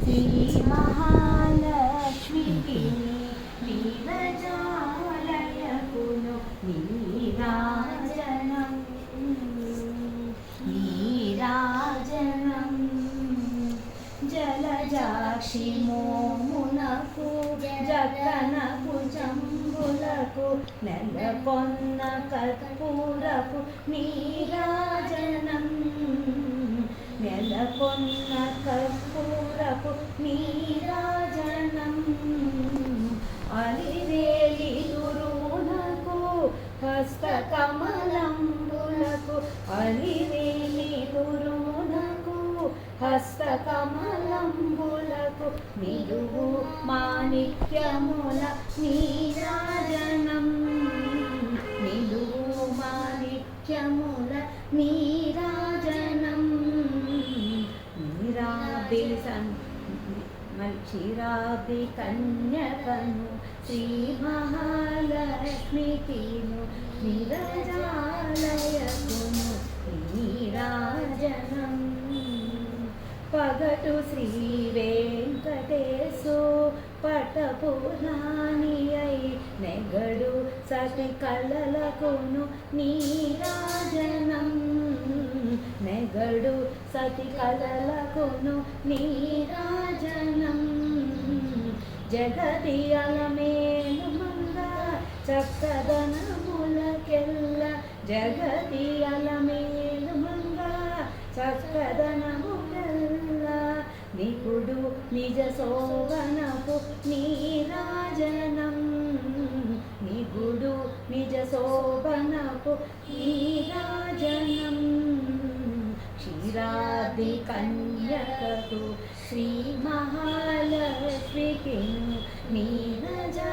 శ్రీ మహాలక్ష్మికి వీరజాలయకును నీరాజనం నీరాజనం జలజాక్షి మోమునకు జగనకు జంబులకు నెలకొన్న కర్పూరపు నీరాజనం నెలకొన్న కర్పూరపు నీరాజనం అలివేలి దురునకు హస్తకమలంబులకు అలివేలి దురునకు హస్తకమలంబులకు నిలువు మాణిక్యముల నీరాజనం నిలువు మాణిక్యముల నీరాజనం క్షీరాబ్ది కన్యకను శ్రీ మహాలక్ష్మికిను నిరజాలయకును నీరాజనం పగటు శ్రీ వెంకటేశు పటపురాణి అయి నెగడు సతి కళలకును నీరాజనం నెగడు సతి కళలకును నీరాజనం జగతి అలమేలు మంగ చక్కదనములకెల్ల జగతి అలమేలు మంగ చక్కదనములెల్ల నిపుడు నిజ శోభనపు నీరాజనం నిపుడు నిజ శోభనపు నీరాజనం క్షీరాబ్ది కన్యకకు శ్రీ మహాలక్ష్మికి నీరజా